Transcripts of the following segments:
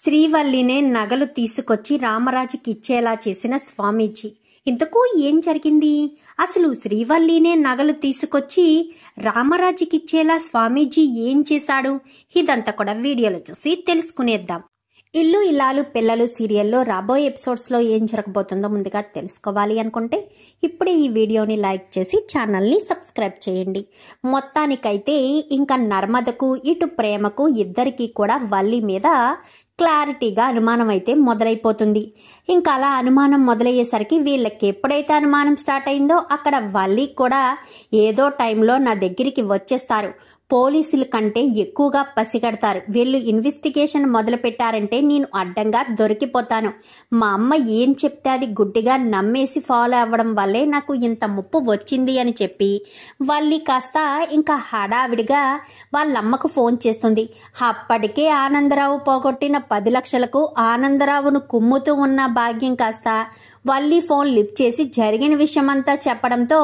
శ్రీవల్లినే నగలు తీసుకొచ్చి రామరాజుకి ఇచ్చేలా చేసిన స్వామీజీ. ఇంతకు ఏం జరిగింది? అసలు శ్రీవల్లినే నగలు తీసుకొచ్చి రామరాజుకి ఇచ్చేలా స్వామీజీ ఏం చేశాడు? ఇదంతా కూడా వీడియోలో చూసి తెలుసుకునేద్దాం. ఇల్లు ఇల్లాలు పిల్లలు సీరియల్లో రాబోయే ఎపిసోడ్స్లో ఏం జరగబోతుందో ముందుగా తెలుసుకోవాలి అనుకుంటే ఇప్పుడే ఈ వీడియోని లైక్ చేసి ఛానల్ని సబ్స్క్రైబ్ చేయండి. మొత్తానికైతే ఇంకా నర్మదకు ఇటు ప్రేమకు ఇద్దరికీ కూడా వల్లి మీద క్లారిటీగా అనుమానం అయితే మొదలైపోతుంది. ఇంకా అలా అనుమానం మొదలయ్యేసరికి వీళ్ళకి ఎప్పుడైతే అనుమానం స్టార్ట్ అయిందో అక్కడ వల్లి కూడా ఏదో టైంలో నా దగ్గరికి వచ్చేస్తారు. పోలీసుల కంటే ఎక్కువగా పసిగడతారు. వీళ్ళు ఇన్వెస్టిగేషన్ మొదలు పెట్టారంటే నేను అడ్డంగా దొరికిపోతాను. మా అమ్మ ఏం చెప్తే అది గుడ్డిగా నమ్మేసి ఫాలో అవ్వడం వల్లే నాకు ఇంత ముప్పు వచ్చింది అని చెప్పి వల్లి కాస్త ఇంకా హడావిడిగా వాళ్ళమ్మకు ఫోన్ చేస్తుంది. అప్పటికే ఆనందరావు పోగొట్టిన 10 లక్షలకు ఆనందరావును కుమ్ముతూ ఉన్న భాగ్యం కాస్త వల్లి ఫోన్ లిఫ్ట్ చేసి జరిగిన విషయమంతా చెప్పడంతో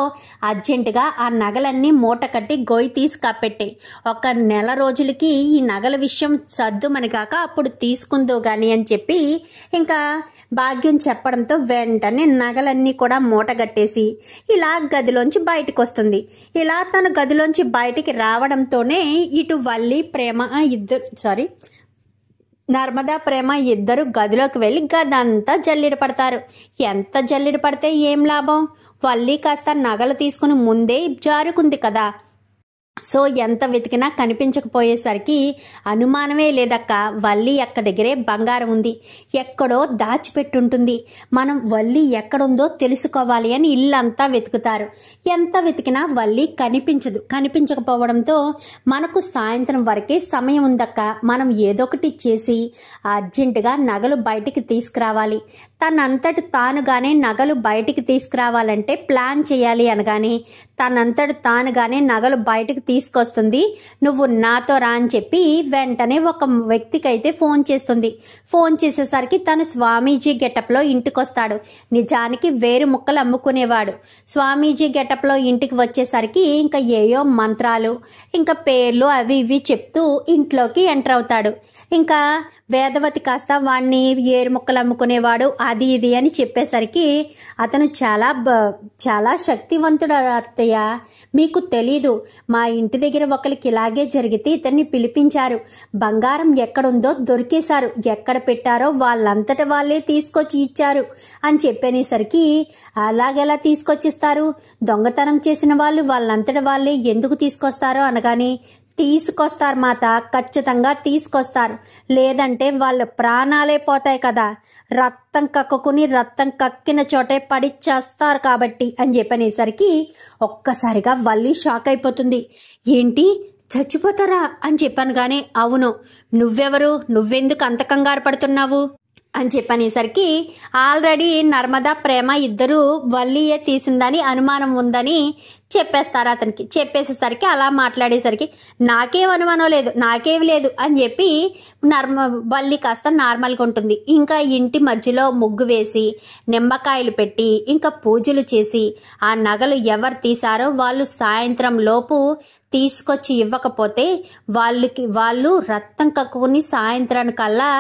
అర్జెంటుగా ఆ నగలన్నీ మూట కట్టి గొయ్యి తీసి కప్పెట్టే. 1 నెల రోజులకి ఈ నగల విషయం సర్దుమని కాక అప్పుడు తీసుకుందో గాని అని చెప్పి ఇంకా భాగ్యం చెప్పడంతో వెంటనే నగలన్నీ కూడా మూటగట్టేసి ఇలా గదిలోంచి బయటకు వస్తుంది. ఇలా తన గదిలోంచి బయటికి రావడంతోనే ఇటు వల్లి ప్రేమ నర్మదా ప్రేమ ఇద్దరు గదిలోకి వెళ్ళి గదంతా జల్లిడి పడతారు. ఎంత జల్లిడి పడితే ఏం లాభం? వల్లి కాస్త నగలు తీసుకుని ముందే జారుకుంది కదా. సో ఎంత వెతికినా కనిపించకపోయేసరికి అనుమానమే లేదక్క, వల్లి అక్క దగ్గరే బంగారం ఉంది, ఎక్కడో దాచిపెట్టుంటుంది, మనం వల్లి ఎక్కడుందో తెలుసుకోవాలి అని ఇల్లంతా వెతుకుతారు. ఎంత వెతికినా వల్లి కనిపించదు. కనిపించకపోవడంతో మనకు సాయంత్రం వరకే సమయం ఉందక్క, మనం ఏదొకటి చేసి అర్జెంటుగా నగలు బయటికి తీసుకురావాలి. తనంతటి తానుగానే నగలు బయటికి తీసుకురావాలంటే ప్లాన్ చేయాలి అనగానే తనంతటి తానుగానే నగలు బయటకు తీసుకొస్తుంది. నువ్వు నాతో రా అని చెప్పి వెంటనే ఒక వ్యక్తికి అయితే ఫోన్ చేస్తుంది. ఫోన్ చేసేసరికి తను స్వామీజీ గెటప్లో ఇంటికొస్తాడు. నిజానికి వేరు ముక్కలు అమ్ముకునేవాడు. స్వామీజీ గెటప్లో ఇంటికి వచ్చేసరికి ఇంకా ఏయో మంత్రాలు ఇంకా పేర్లు అవి ఇవి చెప్తూ ఇంట్లోకి ఎంటర్ అవుతాడు. ఇంకా వేదవతి కాస్త వాణ్ణి ఏరు ముక్కలు అమ్ముకునేవాడు అది ఇది అని చెప్పేసరికి అతను చాలా శక్తివంతుడు అత్తయ్య, మీకు తెలీదు, మా ఇంటి దగ్గర ఒకరికి ఇలాగే జరిగితే ఇతన్ని పిలిపించారు, బంగారం ఎక్కడుందో దొరికేశారు, ఎక్కడ పెట్టారో వాళ్ళంతట వాళ్ళే తీసుకొచ్చి ఇచ్చారు అని చెప్పనేసరికి అలాగెలా తీసుకొచ్చిస్తారు? దొంగతనం చేసిన వాళ్ళు వాళ్ళంతట వాళ్ళే ఎందుకు తీసుకొస్తారో అనగానే తీసుకొస్తారు మాత, ఖచ్చితంగా తీసుకొస్తారు, లేదంటే వాళ్ళ ప్రాణాలే పోతాయి కదా, రక్తం కక్కుకుని రక్తం కక్కిన చోటే పడి చేస్తారు కాబట్టి అని చెప్పనేసరికి ఒక్కసారిగా వల్లి షాక్ అయిపోతుంది. ఏంటి చచ్చిపోతారా అని చెప్పాను గానీ అవును, నువ్వెవరు, నువ్వెందుకు అంత కంగారు పడుతున్నావు అని చెప్పనేసరికి ఆల్రెడీ నర్మదా ప్రేమ ఇద్దరు వల్లియే తీసిందని అనుమానం ఉందని చెప్పేస్తారు అతనికి. చెప్పేసేసరికి అలా మాట్లాడేసరికి నాకేం అనుమానం లేదు, నాకేం లేదు అని చెప్పి వల్లి కాస్త నార్మల్గా ఉంటుంది. ఇంకా ఇంటి మధ్యలో ముగ్గు వేసి నిమ్మకాయలు పెట్టి ఇంకా పూజలు చేసి ఆ నగలు ఎవరు తీశారో వాళ్ళు సాయంత్రం లోపు తీసుకొచ్చి ఇవ్వకపోతే వాళ్ళు రక్తం కక్కుని సాయంత్రానికల్లా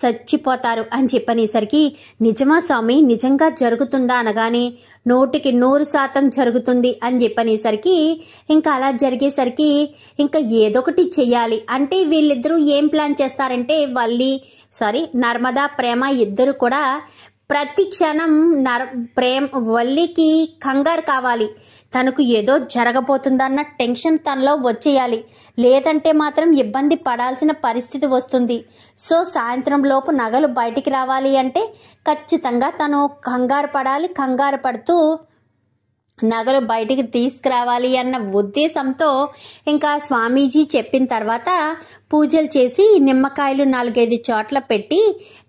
చచ్చిపోతారు అని చెప్పనేసరికి నిజమా స్వామి, నిజంగా జరుగుతుందా అనగానే 100% జరుగుతుంది అని చెప్పనేసరికి ఇంకా అలా జరిగేసరికి ఇంకా ఏదొకటి చెయ్యాలి అంటే వీళ్ళిద్దరూ ఏం ప్లాన్ చేస్తారంటే నర్మదా ప్రేమ ఇద్దరు కూడా ప్రతి క్షణం వల్లికి కంగారు కావాలి, తనకు ఏదో జరగబోతుందన్న టెన్షన్ తనలో వచ్చేయాలి, లేదంటే మాత్రం ఇబ్బంది పడాల్సిన పరిస్థితి వస్తుంది. సో సాయంత్రం లోపు నగలు బయటికి రావాలి అంటే ఖచ్చితంగా తను కంగారు పడాలి, కంగారు పడుతూ నగలు బయటికి తీసుకురావాలి అన్న ఉద్దేశంతో ఇంకా స్వామీజీ చెప్పిన తర్వాత పూజలు చేసి నిమ్మకాయలు 4-5 చోట్ల పెట్టి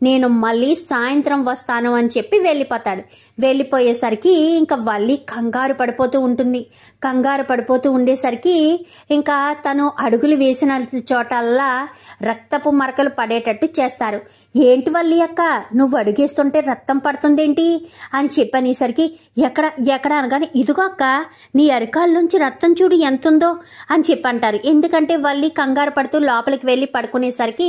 నేను మళ్ళీ సాయంత్రం వస్తాను అని చెప్పి వెళ్ళిపోతాడు. వెళ్ళిపోయేసరికి ఇంకా వల్లి కంగారు పడిపోతూ ఉంటుంది. కంగారు పడిపోతూ ఉండేసరికి ఇంకా తను అడుగులు వేసిన చోటల్లా రక్తపు మరకలు పడేటట్టు చేస్తారు. ఏంటి వల్లి అక్క, నువ్వు అడిగేస్తుంటే రక్తం పడుతుందేంటి అని చెప్పనేసరికి ఎక్కడ అనగానే ఇదిగో అక్క, నీ అరికాల నుంచి రక్తం చూడు ఎంతుందో అని చెప్పంటారు. ఎందుకంటే వల్లి కంగారు పడుతూ లోపల లోపలికి వెళ్ళి పడుకునేసరికి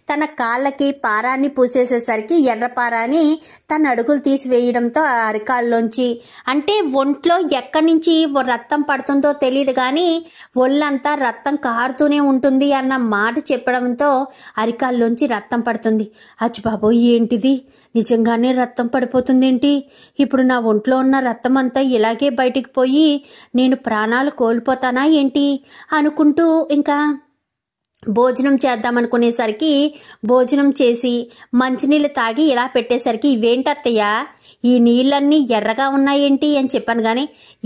తన కాళ్ళకి పారాన్ని పూసేసేసరికి ఎర్ర పారాని తన అడుగులు తీసివేయడంతో ఆ అరికాల్లోంచి, అంటే ఒంట్లో ఎక్కడి నుంచి రక్తం పడుతుందో తెలియదు కానీ ఒళ్ళంతా రక్తం కారుతూనే ఉంటుంది అన్న మాట చెప్పడంతో అరికాల్లోంచి రక్తం పడుతుంది. అచ్చి బాబోయ్, ఏంటిది, నిజంగానే రక్తం పడిపోతుందేంటి? ఇప్పుడు నా ఒంట్లో ఉన్న రక్తం అంతా ఇలాగే బయటికి పోయి నేను ప్రాణాలు కోల్పోతానా ఏంటి అనుకుంటూ ఇంకా భోజనం చేద్దామనుకునేసరికి భోజనం చేసి మంచినీళ్ళు తాగి ఇలా పెట్టేసరికి, ఇవేంటత్తయ్య ఈ నీళ్ళన్నీ ఎర్రగా ఉన్నాయేంటి అని చెప్పాను కానీ,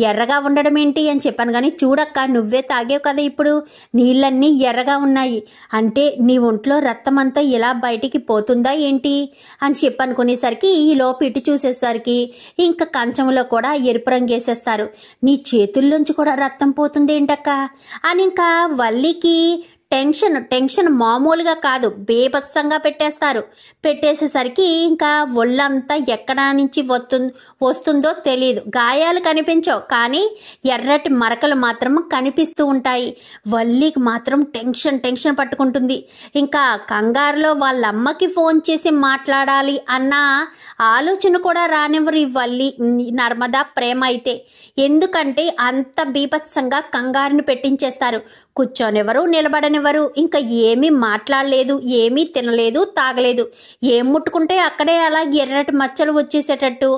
ఎర్రగా ఉండడం ఏంటి అని చెప్పాను కానీ, చూడక్క నువ్వే తాగేవు కదా ఇప్పుడు, నీళ్ళన్నీ ఎర్రగా ఉన్నాయి అంటే నీ ఒంట్లో రక్తం అంతా ఇలా బయటికి పోతుందా ఏంటి అని చెప్పనుకునేసరికి ఈ లోపు ఇటు చూసేసరికి ఇంకా కంచంలో కూడా ఎరుపు రంగు వేసేస్తారు. నీ చేతుల్లోంచి కూడా రక్తం పోతుంది ఏంటక్క అని ఇంకా వల్లికి టెన్షన్ మామూలుగా కాదు, బేభత్సంగా పెట్టేస్తారు. పెట్టేసేసరికి ఇంకా ఒళ్ళంతా ఎక్కడా నుంచి వస్తుందో తెలియదు. గాయాలు కనిపించవు కానీ ఎర్రటి మరకలు మాత్రం కనిపిస్తూ ఉంటాయి. వల్లికి మాత్రం టెన్షన్ పట్టుకుంటుంది. ఇంకా కంగారులో వాళ్ళ అమ్మకి ఫోన్ చేసి మాట్లాడాలి అన్న ఆలోచన కూడా రానివ్వరు ఈ వల్లి నర్మదా ప్రేమ అయితే. ఎందుకంటే అంత బీభత్సంగా కంగారుని పెట్టించేస్తారు. కూర్చోనివ్వరు, నిలబడనివ్వరు, ఇంకా ఏమీ మాట్లాడలేదు, ఏమీ తినలేదు, తాగలేదు. ఏం ముట్టుకుంటే అక్కడే అలా ఎర్రటి మచ్చలు వచ్చేసేటట్టు,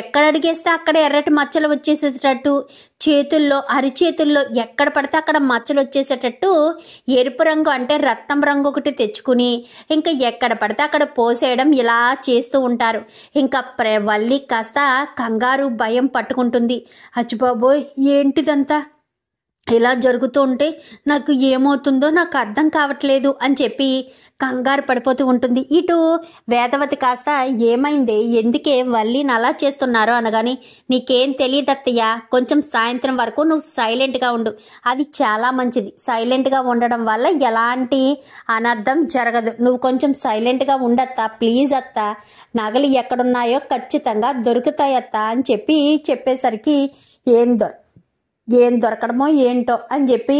ఎక్కడ అడిగేస్తే అక్కడ ఎర్రటి మచ్చలు వచ్చేసేటట్టు, చేతుల్లో అరిచేతుల్లో ఎక్కడ పడితే అక్కడ మచ్చలు వచ్చేసేటట్టు ఎరుపు రంగు అంటే రక్తం రంగు ఒకటి తెచ్చుకుని ఇంకా ఎక్కడ పడితే అక్కడ పోసేయడం ఇలా చేస్తూ ఉంటారు. ఇంకా వల్లి కాస్త కంగారు భయం పట్టుకుంటుంది. అచ్చిబాబోయ్, ఏంటిదంతా ఇలా జరుగుతూ ఉంటే నాకు ఏమవుతుందో నాకు అర్థం కావట్లేదు అని చెప్పి కంగారు పడిపోతూ ఉంటుంది. ఇటు వేదవతి కాస్త ఏమైంది, ఎందుకే వల్లిని అలా చేస్తున్నారో అనగాని, నీకేం తెలియదత్తయ్య, కొంచెం సాయంత్రం వరకు నువ్వు సైలెంట్గా ఉండు, అది చాలా మంచిది. సైలెంట్గా ఉండడం వల్ల ఎలాంటి అనర్థం జరగదు. నువ్వు కొంచెం సైలెంట్గా ఉండత్తా ప్లీజ్ అత్త, నగలు ఎక్కడున్నాయో ఖచ్చితంగా దొరుకుతాయత్త అని చెప్పేసరికి ఏం దొరకడమో ఏంటో అని చెప్పి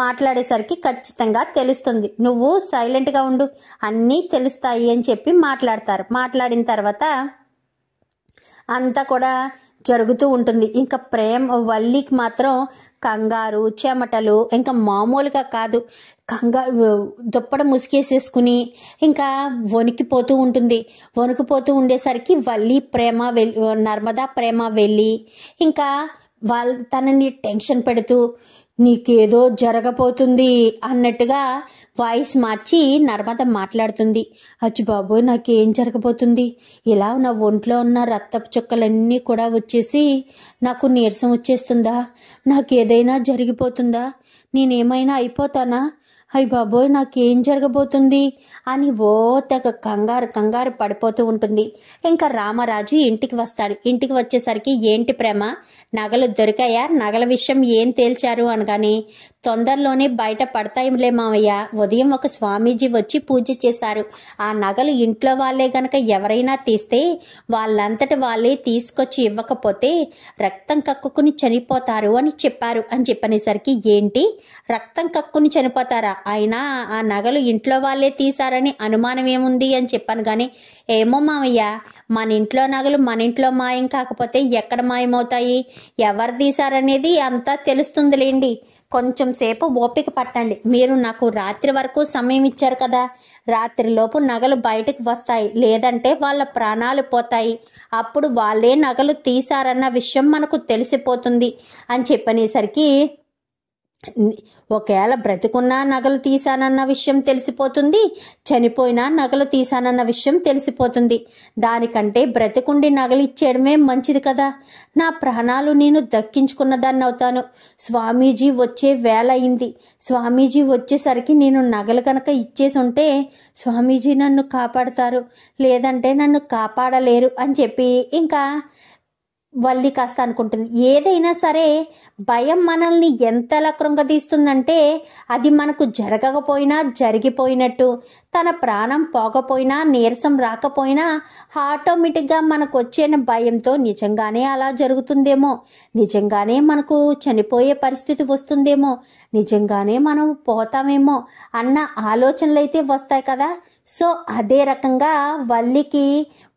మాట్లాడేసరికి ఖచ్చితంగా తెలుస్తుంది, నువ్వు సైలెంట్గా ఉండు, అన్నీ తెలుస్తాయి అని చెప్పి మాట్లాడతారు. మాట్లాడిన తర్వాత అంతా కూడా జరుగుతూ ఉంటుంది. ఇంకా వల్లికి మాత్రం కంగారు, చెమటలు ఇంకా మామూలుగా కాదు, కంగారు దుప్పడ ముసుకేసేసుకుని ఇంకా వణికిపోతూ ఉంటుంది. వణికిపోతూ ఉండేసరికి వల్లి నర్మదా ప్రేమ వెళ్ళి ఇంకా తనని టెన్షన్ పెడుతూ నీకేదో జరగబోతుంది అన్నట్టుగా వాయిస్ మార్చి నర్మద మాట్లాడుతుంది. అచ్చు బాబోయ్, నాకేం జరగబోతుంది, ఇలా నా ఒంట్లో ఉన్న రక్తపు చుక్కలన్నీ కూడా వచ్చేసి నాకు నీరసం వచ్చేస్తుందా, నాకేదైనా జరిగిపోతుందా, నేనేమైనా అయిపోతానా, అయ్య బాబోయ్ నాకేం జరగబోతుంది అని తెగ కంగారు పడిపోతూ ఉంటుంది. ఇంకా రామరాజు ఇంటికి వస్తాడు. ఇంటికి వచ్చేసరికి ఏంటి ప్రేమ, నగలు దొరికాయా, నగల విషయం ఏం తేల్చారు అనగాని, తొందరలోనే బయట పడతాయిలే మావయ్య, ఉదయం ఒక స్వామీజీ వచ్చి పూజ చేశారు, ఆ నగలు ఇంట్లో వాళ్ళే గనక ఎవరైనా తీస్తే వాళ్ళంతటి వాళ్ళే తీసుకొచ్చి ఇవ్వకపోతే రక్తం కక్కుని చనిపోతారు అని చెప్పారు అని చెప్పనేసరికి, ఏంటి రక్తం కక్కుని చనిపోతారా, అయినా ఆ నగలు ఇంట్లో వాళ్ళే తీశారని అనుమానం ఏముంది అని చెప్పాను కానీ, ఏమో మావయ్య, మన ఇంట్లో నగలు మన ఇంట్లో మాయం కాకపోతే ఎక్కడ మాయమవుతాయి, ఎవరు తీశారనేది అంతా తెలుస్తుందిలేండి, కొంచెం సేపు ఓపిక పట్టండి, మీరు నాకు రాత్రి వరకు సమయం ఇచ్చారు కదా, రాత్రిలోపు నగలు బయటకు వస్తాయి, లేదంటే వాళ్ళ ప్రాణాలు పోతాయి, అప్పుడు వాళ్ళే నగలు తీశారన్న విషయం మనకు తెలిసిపోతుంది అని చెప్పనేసరికి, ఒకవేళ బ్రతికున్నా నగలు తీశానన్న విషయం తెలిసిపోతుంది, చనిపోయినా నగలు తీశానన్న విషయం తెలిసిపోతుంది, దానికంటే బ్రతికుండి నగలు ఇచ్చేయడమే మంచిది కదా, నా ప్రాణాలు నేను దక్కించుకున్న దాన్ని అవుతాను, స్వామీజీ వచ్చే వేళ అయింది, స్వామీజీ వచ్చేసరికి నేను నగలు కనుక ఇచ్చేసి ఉంటే స్వామీజీ నన్ను కాపాడతారు, లేదంటే నన్ను కాపాడలేరు అని చెప్పి ఇంకా వల్లి కాస్త అనుకుంటుంది. ఏదైనా సరే భయం మనల్ని ఎంతలా కృంగదీస్తుందంటే అది మనకు జరగకపోయినా జరిగిపోయినట్టు, తన ప్రాణం పోకపోయినా నీరసం రాకపోయినా ఆటోమేటిక్గా మనకు వచ్చే భయంతో నిజంగానే అలా జరుగుతుందేమో, నిజంగానే మనకు చనిపోయే పరిస్థితి వస్తుందేమో, నిజంగానే మనం పోతామేమో అన్న ఆలోచనలు అయితే వస్తాయి కదా. సో అదే రకంగా వల్లికి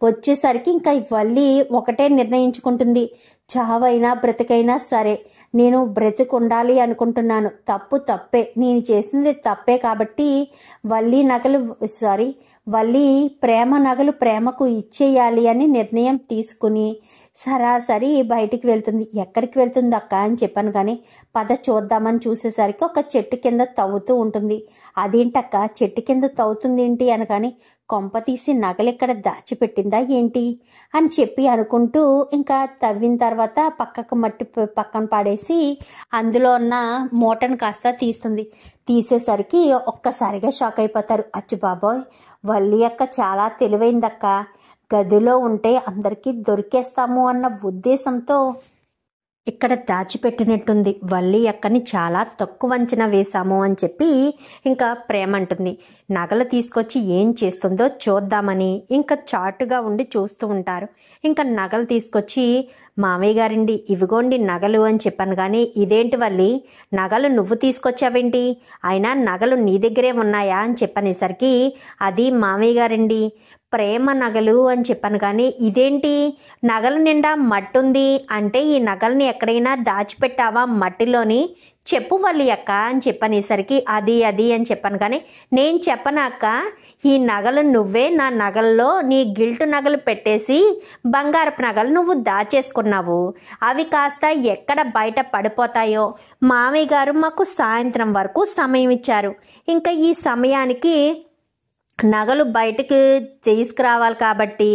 వచ్చేసరికి ఇంకా వల్లి ఒకటే నిర్ణయించుకుంటుంది, చావైనా బ్రతికైనా సరే నేను బ్రతికుండాలి అనుకుంటున్నాను. తప్పు తప్పే, నేను చేసింది తప్పే కాబట్టి వల్లి ప్రేమ నగలు ప్రేమకు ఇచ్చేయాలి అని నిర్ణయం తీసుకుని సరాసరి బయటికి వెళ్తుంది. ఎక్కడికి వెళ్తుంది అక్క అని చెప్పాను కానీ పద చూద్దామని చూసేసరికి ఒక చెట్టు కింద తవ్వుతూ ఉంటుంది. అదేంటక్క చెట్టు కింద తవ్వుతుంది ఏంటి అనగాని, కొంప తీసి నగలు ఇక్కడ దాచిపెట్టిందా ఏంటి అని చెప్పి అనుకుంటూ ఇంకా తవ్విన తర్వాత మట్టి పక్కన పాడేసి అందులో ఉన్న మూటను కాస్త తీస్తుంది. తీసేసరికి ఒక్కసారిగా షాక్ అయిపోతారు. అచ్చు బాబోయ్, వల్లి అక్క చాలా తెలివైందక్క, గదిలో ఉంటే అందరికీ దొరికేస్తాము అన్న ఉద్దేశంతో ఇక్కడ దాచిపెట్టినట్టుంది. వల్లి అక్కని చాలా తక్కువ అంచనా వేశాము అని చెప్పి ఇంకా ప్రేమ అంటుంది. నగలు తీసుకొచ్చి ఏం చేస్తుందో చూద్దామని ఇంకా చాటుగా ఉండి చూస్తూ ఉంటారు. ఇంకా నగలు తీసుకొచ్చి, మామయ్య గారండి ఇవిగోండి నగలు అని చెప్పాను కానీ ఇదేంటి వల్లి, నగలు నువ్వు తీసుకొచ్చావేంటి, అయినా నగలు నీ దగ్గరే ఉన్నాయా అని చెప్పనేసరికి, అది మామయ్య గారండి ప్రేమ నగలు అని చెప్పాను కానీ ఇదేంటి నగల నిండా మట్టి ఉంది అంటే ఈ నగల్ని ఎక్కడైనా దాచిపెట్టావా మట్టిలోని, చెప్పు వల్లి అక్క అని చెప్పనేసరికి అది అని చెప్పాను కానీ నేను చెప్పను అక్క, ఈ నగలు నువ్వే నా నగల్లో నీ గిల్టు నగలు పెట్టేసి బంగారపు నగలు నువ్వు దాచేసుకున్నావు, అవి కాస్త ఎక్కడ బయట పడిపోతాయో, మామయ్య గారు మాకు సాయంత్రం వరకు సమయం ఇచ్చారు, ఇంకా ఈ సమయానికి నగలు బయటకు తీసుకురావాలి కాబట్టి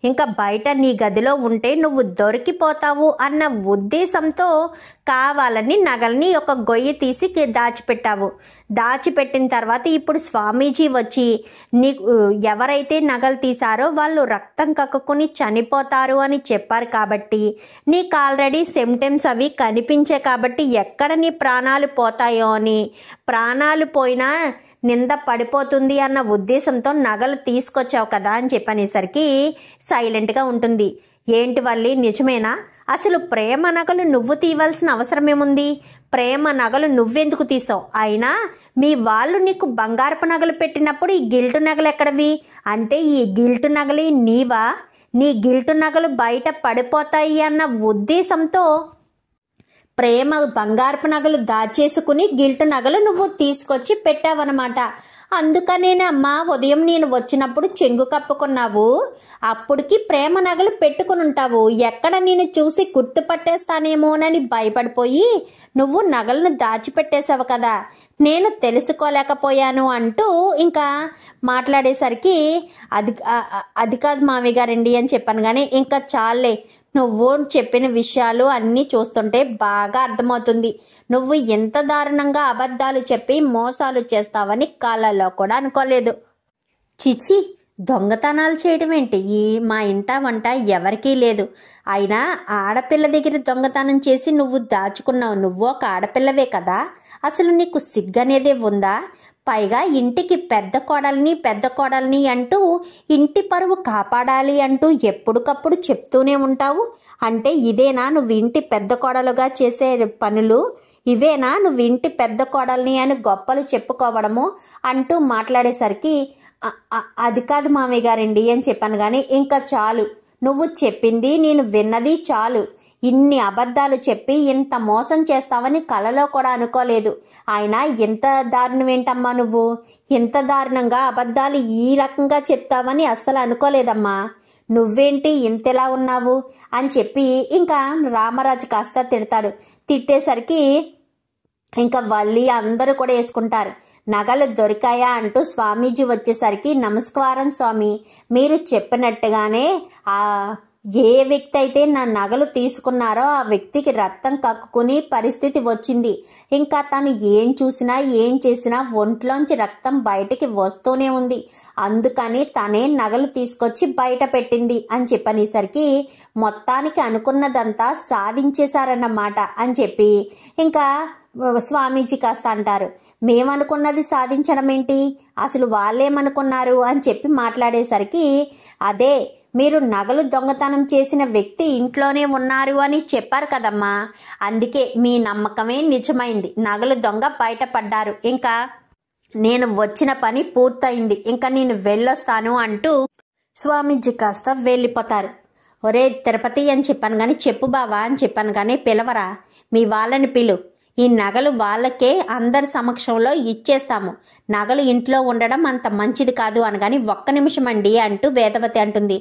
ఇంకా బయట నీ గదిలో ఉంటే నువ్వు దొరికిపోతావు అన్న ఉద్దేశంతో కావాలని నగల్ని ఒక గొయ్యి తీసి దాచిపెట్టావు. దాచిపెట్టిన తర్వాత ఇప్పుడు స్వామీజీ వచ్చి నీకు ఎవరైతే నగలు తీశారో వాళ్ళు రక్తం కక్కుని చనిపోతారు అని చెప్పారు కాబట్టి నీకు ఆల్రెడీ సిమ్టమ్స్ అవి కనిపించే కాబట్టి ఎక్కడ నీ ప్రాణాలు పోతాయో అని, ప్రాణాలు పోయినా నింద పడిపోతుంది అన్న ఉద్దేశంతో నగలు తీసుకొచ్చావు కదా అని చెప్పనేసరికి సైలెంట్గా ఉంటుంది. ఏంటి వల్లి నిజమేనా, అసలు ప్రేమ నగలు నువ్వు తీయవలసిన అవసరం ఏముంది, ప్రేమ నగలు నువ్వెందుకు తీసావు, అయినా మీ వాళ్ళు నీకు బంగారపు నగలు పెట్టినప్పుడు ఈ గిల్టు నగలు ఎక్కడవి అంటే ఈ గిల్టు నగలు నీవా, నీ గిల్టు నగలు బయట పడిపోతాయి అన్న ఉద్దేశంతో ప్రేమ బంగారపు నగలు దాచేసుకుని గిల్టు నగలు నువ్వు తీసుకొచ్చి పెట్టావన్నమాట. అందుకనేనమ్మా ఉదయం నేను వచ్చినప్పుడు చెంగు కప్పుకున్నావు, అప్పటికి ప్రేమ నగలు పెట్టుకుని ఉంటావు, ఎక్కడ నేను చూసి గుర్తుపట్టేస్తానేమోనని భయపడిపోయి నువ్వు నగలను దాచిపెట్టేశావు కదా, నేను తెలుసుకోలేకపోయాను అంటూ ఇంకా మాట్లాడేసరికి అది కాదు మామయ్య గారండి అని చెప్పాను కానీ ఇంకా చాలే, నువ్వు చెప్పిన విషయాలు అన్నీ చూస్తుంటే బాగా అర్థమవుతుంది, నువ్వు ఎంత దారుణంగా అబద్ధాలు చెప్పి మోసాలు చేస్తావని కళ్ళలో కూడా అనుకోలేదు. చిచి, దొంగతనాలు చేయడం ఏంటి, ఈ మా ఇంట వంట ఎవరికీ లేదు, అయినా ఆడపిల్ల దగ్గర దొంగతనం చేసి నువ్వు దాచుకున్నావు, నువ్వు ఒక ఆడపిల్లవే కదా, అసలు నీకు సిగ్గనేదే ఉందా, పైగా ఇంటికి పెద్ద కోడల్ని అంటూ ఇంటి పరువు కాపాడాలి అంటూ ఎప్పటికప్పుడు చెప్తూనే ఉంటావు, అంటే ఇదేనా నువ్వు ఇంటి పెద్ద కోడలుగా చేసే పనులు, ఇవేనా నువ్వు ఇంటి పెద్ద కోడల్ని అని గొప్పలు చెప్పుకోవడము అంటూ మాట్లాడేసరికి అది కాదు మామయ్య గారండి అని చెప్పాను కానీ ఇంకా చాలు, నువ్వు చెప్పింది నేను విన్నది చాలు, ఇన్ని అబద్ధాలు చెప్పి ఇంత మోసం చేస్తావని కలలో కూడా అనుకోలేదు, అయినా ఇంత దారుణం ఏంటమ్మా, నువ్వు ఇంత దారుణంగా అబద్ధాలు ఈ రకంగా చెప్తావని అస్సలు అనుకోలేదమ్మా, నువ్వేంటి ఇంతలా ఉన్నావు అని చెప్పి ఇంకా రామరాజు కాస్త తిడతాడు. తిట్టేసరికి ఇంకా వల్లి అందరూ కూడా వేసుకుంటారు. నగలు దొరికాయా అంటూ స్వామీజీ వచ్చేసరికి, నమస్కారం స్వామి, మీరు చెప్పినట్టుగానే ఏ వ్యక్తి అయితే నా నగలు తీసుకున్నారో ఆ వ్యక్తికి రక్తం కక్కుని పరిస్థితి వచ్చింది, ఇంకా తను ఏం చూసినా ఏం చేసినా ఒంట్లోంచి రక్తం బయటికి వస్తూనే ఉంది, అందుకని తనే నగలు తీసుకొచ్చి బయట పెట్టింది అని చెప్పనేసరికి మొత్తానికి అనుకున్నదంతా సాధించేశారన్నమాట అని చెప్పి ఇంకా స్వామీజీ కాస్త అంటారు, మేమనుకున్నది సాధించడం ఏంటి, అసలు వాళ్ళేమనుకున్నారు అని చెప్పి మాట్లాడేసరికి, అదే మీరు నగలు దొంగతనం చేసిన వ్యక్తి ఇంట్లోనే ఉన్నారు అని చెప్పారు కదమ్మా, అందుకే మీ నమ్మకమే నిజమైంది, నగలు దొంగ బయటపడ్డారు, ఇంకా నేను వచ్చిన పని పూర్తయింది, ఇంకా నేను వెళ్ళొస్తాను అంటూ స్వామీజీ కాస్త వెళ్ళిపోతారు. ఒరే తిరుపతి అని చెప్పాను కానీ చెప్పు బావా అని చెప్పాను కానీ పిలవరా, మీ వాళ్ళని పిలు, ఈ నగలు వాళ్ళకే అందరి సమక్షంలో ఇచ్చేస్తాము, నగలు ఇంట్లో ఉండడం అంత మంచిది కాదు అనగాని, ఒక్క నిమిషం అండి అంటూ వేదవతి అంటుంది.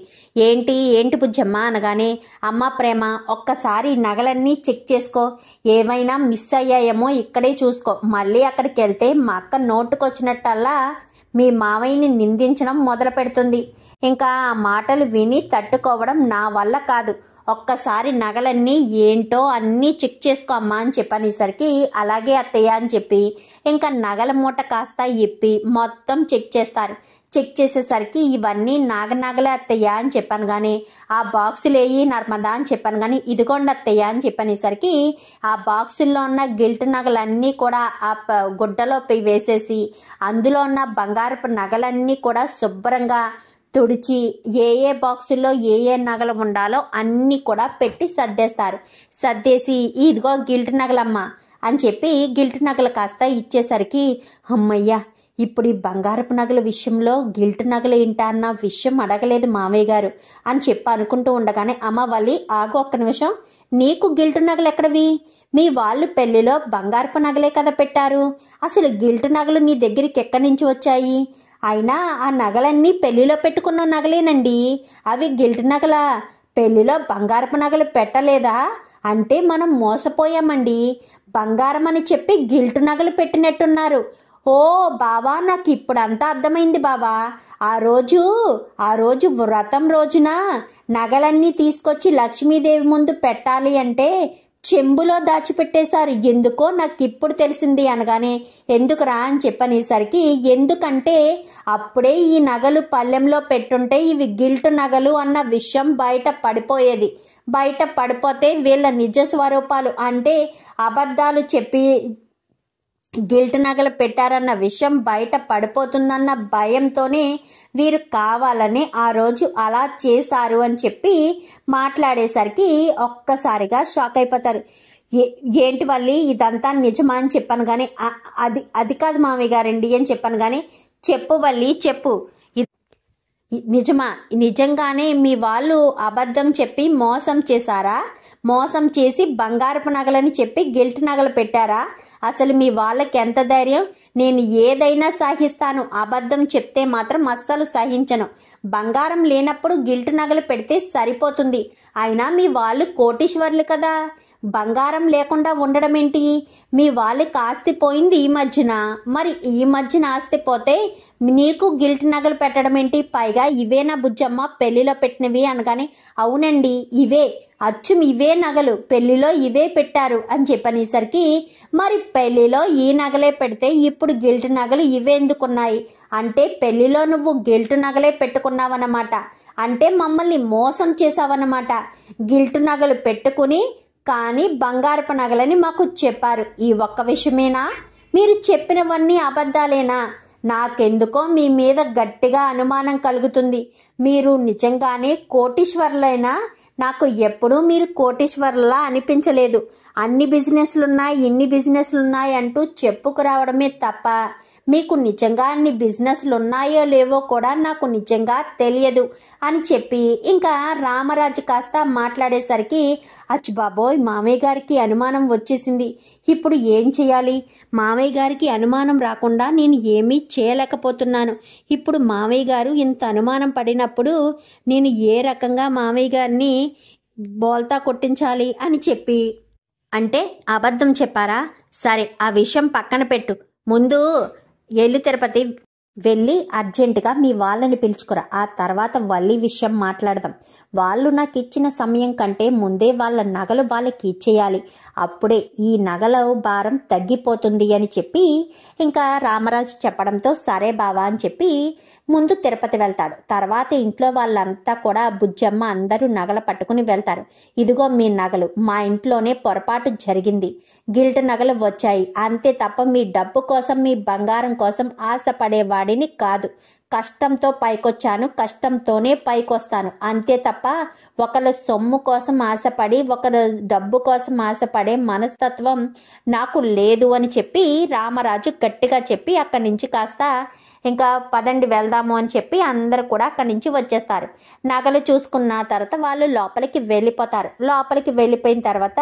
ఏంటి బుజ్జమ్మ అనగానే, అమ్మ ప్రేమ ఒక్కసారి నగలన్నీ చెక్ చేసుకో, ఏమైనా మిస్ అయ్యాయేమో ఇక్కడే చూసుకో, మళ్ళీ అక్కడికి వెళ్తే మా అక్క నోటుకొచ్చినట్టల్లా మీ మావయ్యని నిందించడం మొదలు పెడుతుంది, ఇంకా ఆ మాటలు విని తట్టుకోవడం నా వల్ల కాదు, ఒక్కసారి నగలన్నీ ఏంటో అన్నీ చెక్ చేసుకో అమ్మా అని చెప్పనేసరికి, అలాగే అత్తయ్య అని చెప్పి ఇంకా నగల మూట కాస్త ఇప్పి మొత్తం చెక్ చేస్తారు. చెక్ చేసేసరికి ఇవన్నీ నాగనగలే అత్తయ్య అని చెప్పాను కానీ, ఆ బాక్సులు వేయి నర్మదా అని చెప్పాను కానీ, ఇదిగోండి అత్తయ్య అని చెప్పనేసరికి ఆ బాక్సుల్లో ఉన్న గిల్ట్ నగలన్నీ కూడా ఆ గుడ్డలో వేసేసి అందులో ఉన్న బంగారపు నగలన్నీ కూడా శుభ్రంగా తుడిచి ఏ బాక్సుల్లో ఏ నగలు ఉండాలో అన్నీ కూడా పెట్టి సర్దేస్తారు. సర్దేసి ఇదిగో గిల్ట్ నగలమ్మా అని చెప్పి గిల్ట్ నగలు కాస్త ఇచ్చేసరికి, అమ్మయ్యా ఇప్పుడు ఈ బంగారపు నగల విషయంలో గిల్ట్ నగలు ఏంటా అన్న విషయం అడగలేదు మామయ్య గారు అని చెప్పి అనుకుంటూ ఉండగానే, అమ్మ వల్లి ఆగు ఒక్క నిమిషం, నీకు గిల్ట్ నగలు ఎక్కడవి, మీ వాళ్ళు పెళ్లిలో బంగారపు నగలే కదా పెట్టారు, అసలు గిల్ట్ నగలు నీ దగ్గరికి ఎక్కడి నుంచి వచ్చాయి, అయినా ఆ నగలన్నీ పెళ్లిలో పెట్టుకున్న నగలేనండి, అవి గిల్ట్ నగల, పెళ్లిలో బంగారపు నగలు పెట్టలేదా అంటే మనం మోసపోయామండి, బంగారం అని చెప్పి గిల్ట్ నగలు పెట్టినట్టున్నారు, ఓ బావా నాకు ఇప్పుడంతా అర్థమైంది బావా, ఆ రోజు వ్రతం రోజున నగలన్నీ తీసుకొచ్చి లక్ష్మీదేవి ముందు పెట్టాలి అంటే చెంబులో దాచిపెట్టేశారు, ఎందుకో నాకు ఇప్పుడు తెలిసింది అనగానే, ఎందుకురా అని చెప్పనేసరికి, ఎందుకంటే అప్పుడే ఈ నగలు పళ్ళెంలో పెట్టుంటే ఇవి గిల్ట్ నగలు అన్న విషయం బయట పడిపోయేది, బయట పడిపోతే వీళ్ళ నిజ స్వరూపాలు అంటే అబద్ధాలు చెప్పి గిల్ట్ నగలు పెట్టారన్న విషయం బయట పడిపోతుందన్న భయంతోనే వీరు కావాలని ఆ రోజు అలా చేశారు అని చెప్పి మాట్లాడేసరికి ఒక్కసారిగా షాక్ అయిపోతారు. ఏంటి వల్లి ఇదంతా నిజమా అని చెప్పాను కానీ, అది కాదు మామయ్య గారండి అని చెప్పాను కానీ, చెప్పు వల్లి చెప్పు, నిజమా, నిజంగానే మీ వాళ్ళు అబద్ధం చెప్పి మోసం చేశారా, మోసం చేసి బంగారపు నగలని చెప్పి గిల్ట్ నగలు పెట్టారా, అసలు మీ వాళ్ళకి ఎంత ధైర్యం, నేను ఏదైనా సహిస్తాను, అబద్ధం చెప్తే మాత్రం అస్సలు సహించను, బంగారం లేనప్పుడు గిల్ట్ నగలు పెడితే సరిపోతుంది, అయినా మీ వాళ్ళు కోటీశ్వర్లు కదా, బంగారం లేకుండా ఉండడం ఏంటి, మీ వాళ్ళకి ఆస్తి పోయింది ఈ మధ్యన, మరి ఈ మధ్యన ఆస్తి పోతే నీకు గిల్ట్ నగలు పెట్టడం ఏంటి, పైగా ఇవేనా బుజ్జమ్మ పెళ్లిలో పెట్టినవి అనగానే, అవునండి ఇవే, అచ్చం ఇవే నగలు పెళ్లిలో ఇవే పెట్టారు అని చెప్పనేసరికి, మరి పెళ్లిలో ఈ నగలే పెడితే ఇప్పుడు గిల్ట్ నగలు ఇవే ఎందుకున్నాయి అంటే, పెళ్లిలో నువ్వు గిల్ట్ నగలే పెట్టుకున్నావన్నమాట, అంటే మమ్మల్ని మోసం చేసావన్నమాట, గిల్ట్ నగలు పెట్టుకుని కానీ బంగారపు నగలని మాకు చెప్పారు, ఈ ఒక్క విషయమేనా, మీరు చెప్పినవన్నీ అబద్ధాలేనా, నాకెందుకో మీ మీద గట్టిగా అనుమానం కలుగుతుంది, మీరు నిజంగానే కోటీశ్వర్లైనా, నాకు ఎప్పుడూ మీరు కోటీశ్వర్లా అనిపించలేదు, అన్ని బిజినెస్లున్నాయి ఇన్ని బిజినెస్లున్నాయి అంటూ చెప్పుకురావడమే తప్ప మీకు నిజంగా అన్ని బిజినెస్లు ఉన్నాయో లేవో కూడా నాకు నిజంగా తెలియదు అని చెప్పి ఇంకా రామరాజు కాస్త మాట్లాడేసరికి, అచ్చు బాబోయ్ మామయ్య గారికి అనుమానం వచ్చేసింది, ఇప్పుడు ఏం చేయాలి, మామయ్య గారికి అనుమానం రాకుండా నేను ఏమీ చేయలేకపోతున్నాను, ఇప్పుడు మామయ్య గారు ఇంత అనుమానం పడినప్పుడు నేను ఏ రకంగా మామయ్య గారిని బోల్తా కొట్టించాలి అని చెప్పి, అంటే అబద్ధం చెప్పారా, సరే ఆ విషయం పక్కన పెట్టు, ముందు ఎల్లు తిరుపతి వెళ్ళి అర్జెంటుగా మీ వాళ్ళని పిలుచుకురా, ఆ తర్వాత వల్లి విషయం మాట్లాడదాం, వాళ్ళు నాకు ఇచ్చిన సమయం కంటే ముందే వాళ్ళ నగలు వాళ్ళకి ఇచ్చేయాలి, అప్పుడే ఈ నగల భారం తగ్గిపోతుంది అని చెప్పి ఇంకా రామరాజు చెప్పడంతో సరే బావా అని చెప్పి ముందు తిరుపతి వెళ్తాడు. తర్వాత ఇంట్లో వాళ్ళంతా కూడా బుజ్జమ్మ అందరూ నగలు పట్టుకుని వెళ్తారు. ఇదిగో మీ నగలు, మా ఇంట్లోనే పొరపాటు జరిగింది, గిల్ట్ నగలు వచ్చాయి అంతే తప్ప మీ డబ్బు కోసం మీ బంగారం కోసం ఆశపడేవాడిని కాదు. కష్టంతో పైకొచ్చాను, కష్టంతోనే పైకొస్తాను అంతే తప్ప ఒకరు సొమ్ము కోసం ఆశపడి ఒకరు డబ్బు కోసం ఆశపడే మనస్తత్వం నాకు లేదు అని చెప్పి రామరాజు గట్టిగా చెప్పి అక్కడి నుంచి కాస్త ఇంకా పదండి వెళ్దాము అని చెప్పి అందరూ కూడా అక్కడి నుంచి వచ్చేస్తారు. నగలు చూసుకున్న తర్వాత వాళ్ళు లోపలికి వెళ్ళిపోతారు. లోపలికి వెళ్ళిపోయిన తర్వాత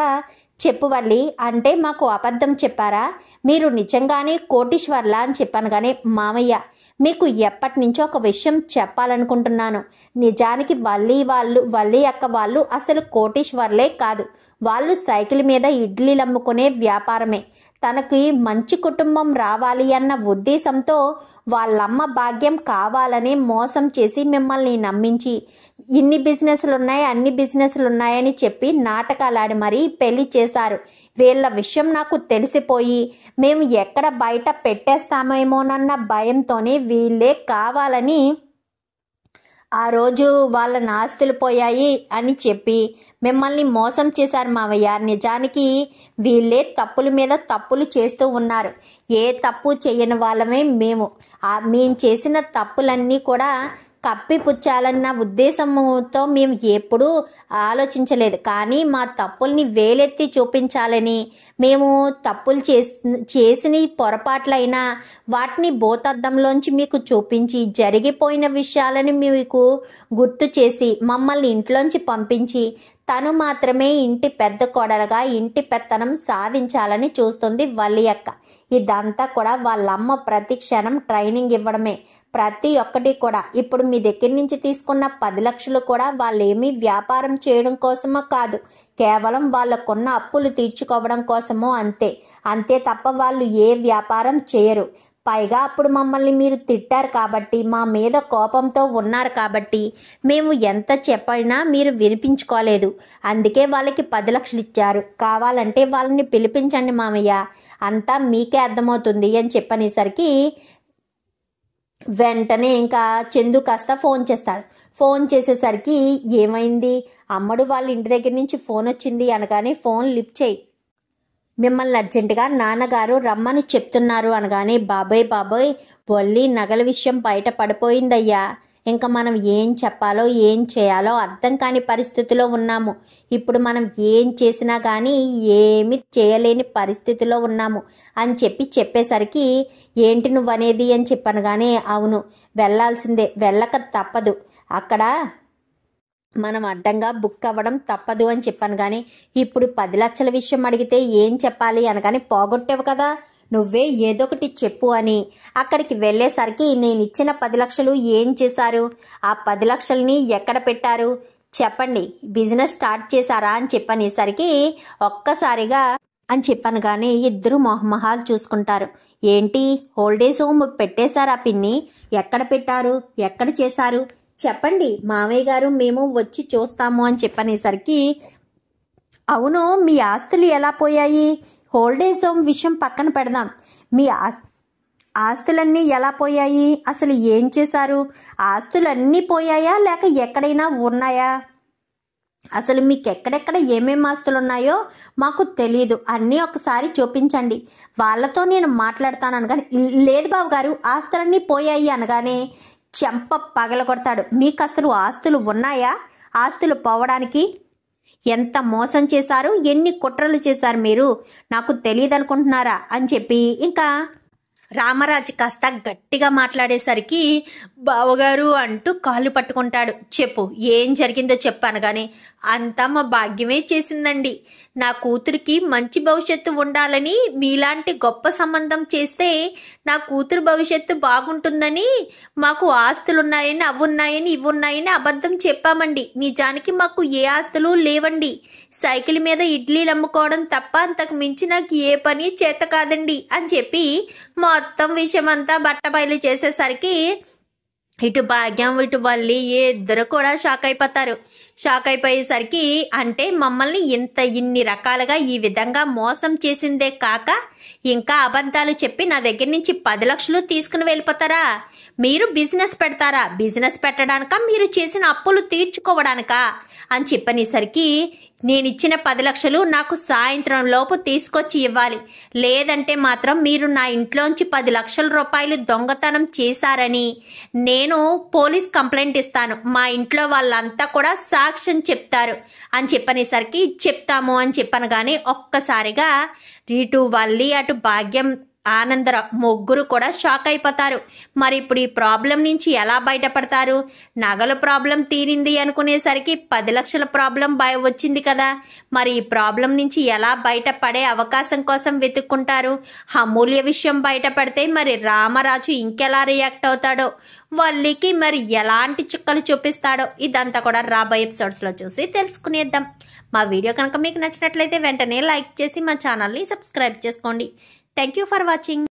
చెప్పు వల్లి, అంటే మాకు అబద్ధం చెప్పారా, మీరు నిజంగానే కోటీశ్వర్లా అని చెప్పాను. కానీ మామయ్య మీకు ఎప్పటి నుంచో ఒక విషయం చెప్పాలనుకుంటున్నాను. నిజానికి వల్లి అక్క వాళ్ళు అసలు కోటీశ్వర్లే కాదు. వాళ్ళు సైకిల్ మీద ఇడ్లీలు అమ్ముకునే వ్యాపారమే. తనకి మంచి కుటుంబం రావాలి అన్న ఉద్దేశంతో వాళ్ళమ్మ భాగ్యం కావాలని మోసం చేసి మిమ్మల్ని నమ్మించి ఇన్ని బిజినెస్లు ఉన్నాయి అన్ని బిజినెస్లు ఉన్నాయని చెప్పి నాటకాలాడి మరీ పెళ్లి చేశారు. వీళ్ళ విషయం నాకు తెలిసిపోయి మేము ఎక్కడ బయట పెట్టేస్తామేమోనన్న భయంతోనే వీళ్ళే కావాలని ఆ రోజు వాళ్ళ ఆస్తులు పోయాయి అని చెప్పి మిమ్మల్ని మోసం చేశారు మావయ్య. నిజానికి వీళ్ళే తప్పుల మీద తప్పులు చేస్తూ ఉన్నారు. ఏ తప్పు చేయని వాళ్ళమే మేము చేసిన తప్పులన్నీ కూడా కప్పిపుచ్చాలన్న ఉద్దేశంతో మేము ఎప్పుడూ ఆలోచించలేదు. కానీ మా తప్పుల్ని వేలెత్తి చూపించాలని మేము తప్పులు చేసిన పొరపాట్లైనా వాటిని భూతద్దంలోంచి మీకు చూపించి జరిగిపోయిన విషయాలని మీకు గుర్తు చేసి మమ్మల్ని ఇంట్లోంచి పంపించి తను మాత్రమే ఇంటి పెద్ద కోడలుగా ఇంటి పెత్తనం సాధించాలని చూస్తుంది వల్లి అక్క. ఇదంతా కూడా వాళ్ళమ్మ ప్రతి క్షణం ట్రైనింగ్ ఇవ్వడమే. ప్రతి ఒక్కటి కూడా ఇప్పుడు మీ దగ్గర నుంచి తీసుకున్న 10 లక్షలు కూడా వాళ్ళేమీ వ్యాపారం చేయడం కోసమో కాదు, కేవలం వాళ్ళకున్న అప్పులు తీర్చుకోవడం కోసమో అంతే తప్ప వాళ్ళు ఏ వ్యాపారం చేయరు. పైగా అప్పుడు మమ్మల్ని మీరు తిట్టారు కాబట్టి, మా మీద కోపంతో ఉన్నారు కాబట్టి మేము ఎంత చెప్పినా మీరు వినిపించుకోలేదు. అందుకే వాళ్ళకి 10 లక్షలు ఇచ్చారు. కావాలంటే వాళ్ళని పిలిపించండి మామయ్య, అంతా మీకే అర్థమవుతుంది అని చెప్పనేసరికి వెంటనే ఇంకా చందు కాస్త ఫోన్ చేస్తాడు. ఫోన్ చేసేసరికి ఏమైంది అమ్మడు వాళ్ళ ఇంటి దగ్గర నుంచి ఫోన్ వచ్చింది అనగానే ఫోన్ లిఫ్ట్ చేయి, మిమ్మల్ని అర్జెంటుగా నాన్నగారు రమ్మని చెప్తున్నారు అనగానే బాబాయ్ వల్లి నగల విషయం బయట పడిపోయిందయ్యా. ఇంకా మనం ఏం చెప్పాలో ఏం చేయాలో అర్థం కాని పరిస్థితిలో ఉన్నాము. ఇప్పుడు మనం ఏం చేసినా కానీ ఏమి చేయలేని పరిస్థితిలో ఉన్నాము అని చెప్పేసరికి ఏంటి నువ్వనేది అని చెప్పాను. కానీ అవును వెళ్ళాల్సిందే, వెళ్ళక తప్పదు, అక్కడ మనం అడ్డంగా బుక్ అవ్వడం తప్పదు అని చెప్పాను. కానీ ఇప్పుడు 10 లక్షల విషయం అడిగితే ఏం చెప్పాలి అనగానే పోగొట్టావు కదా, నువ్వే ఏదో ఒకటి చెప్పు అని అక్కడికి వెళ్ళేసరికి నేను ఇచ్చిన 10 లక్షలు ఏం చేశారు, ఆ 10 లక్షల్ని ఎక్కడ పెట్టారు చెప్పండి, బిజినెస్ స్టార్ట్ చేశారా అని చెప్పనేసరికి ఒక్కసారిగా అని చెప్పాను. కానీ ఇద్దరు మొహమొహాలు చూసుకుంటారు. ఏంటి హోల్డేజ్ హోమ్ పెట్టేశారా పిన్ని, ఎక్కడ పెట్టారు, ఎక్కడ చేశారు చెప్పండి మామయ్య గారు, మేము వచ్చి చూస్తాము అని చెప్పనేసరికి అవును మీ ఆస్తులు ఎలా పోయాయి, హోల్డేజ్ హోమ్ విషయం పక్కన పెడదాం, మీ ఆస్తులన్నీ ఎలా పోయాయి, అసలు ఏం చేశారు, ఆస్తులన్నీ పోయాయా లేక ఎక్కడైనా ఉన్నాయా, అసలు మీకు ఎక్కడెక్కడ ఏమేమి ఆస్తులు ఉన్నాయో మాకు తెలియదు, అన్నీ ఒకసారి చూపించండి, వాళ్ళతో నేను మాట్లాడతాను అనగానే లేదు బాబు గారు ఆస్తులన్నీ పోయాయి అనగానే చెంప పగల కొడతాడు. మీకు అసలు ఆస్తులు ఉన్నాయా, ఆస్తులు పోవడానికి ఎంత మోసం చేశారు, ఎన్ని కుట్రలు చేశారు మీరు, నాకు తెలియదు అనుకుంటున్నారా అని చెప్పి ఇంకా రామరాజు కాస్త గట్టిగా మాట్లాడేసరికి బావగారు అంటూ కాళ్ళు పట్టుకుంటాడు. చెప్పు ఏం జరిగిందో చెప్పాను. కానీ అంతా మా భాగ్యమే చేసిందండి, నా కూతురికి మంచి భవిష్యత్తు ఉండాలని మీలాంటి గొప్ప సంబంధం చేస్తే నా కూతురు భవిష్యత్తు బాగుంటుందని మాకు ఆస్తులున్నాయని అవున్నాయని ఇవున్నాయని అబద్ధం చెప్పామండి. నిజానికి మాకు ఏ ఆస్తులు లేవండి, సైకిల్ మీద ఇడ్లీలు అమ్ముకోవడం తప్ప అంతకు మించి నాకు ఏ పని చేత కాదండి అని చెప్పి మొత్తం విషయం అంతా బట్టబయలు చేసేసరికి ఇటు భాగ్యం ఇటు వల్లి ఇద్దరు కూడా షాక్ అయిపోతారు. షాక్ అయిపోయేసరికి అంటే మమ్మల్ని ఇన్ని రకాలుగా ఈ విధంగా మోసం చేసిందే కాక ఇంకా అబద్ధాలు చెప్పి నా దగ్గర నుంచి 10 లక్షలు తీసుకుని వెళ్ళిపోతారా? మీరు బిజినెస్ పెడతారా? బిజినెస్ పెట్టడానికా మీరు చేసిన అప్పులు తీర్చుకోవడానికా అని చెప్పనేసరికి నేనిచ్చిన 10 లక్షలు నాకు సాయంత్రం లోపు తీసుకొచ్చి ఇవ్వాలి, లేదంటే మాత్రం మీరు నా ఇంట్లోంచి 10 లక్షల రూపాయలు దొంగతనం చేశారని నేను పోలీస్ కంప్లైంట్ ఇస్తాను, మా ఇంట్లో వాళ్ళంతా కూడా సాక్ష్యం చెప్తారు అని చెప్పనేసరికి చెప్తాము అని చెప్పనగానే ఒక్కసారిగా ఇటు వల్లి అటు భాగ్యం ఆనందరావు ముగ్గురు కూడా షాక్ అయిపోతారు. మరి ఇప్పుడు ఈ ప్రాబ్లం నుంచి ఎలా బయటపడతారు? నగల ప్రాబ్లం తీరింది అనుకునేసరికి 10 లక్షల ప్రాబ్లం వచ్చింది కదా, మరి ఈ ప్రాబ్లం నుంచి ఎలా బయటపడే అవకాశం కోసం వెతుక్కుంటారు? అమూల్య విషయం బయటపడితే మరి రామరాజు ఇంకెలా రియాక్ట్ అవుతాడో, వల్లికి మరి ఎలాంటి చుక్కలు చూపిస్తాడో ఇదంతా కూడా రాబోయే ఎపిసోడ్స్లో చూసి తెలుసుకునేద్దాం. మా వీడియో కనుక మీకు నచ్చినట్లయితే వెంటనే లైక్ చేసి మా ఛానల్ని సబ్స్క్రైబ్ చేసుకోండి. Thank you for watching.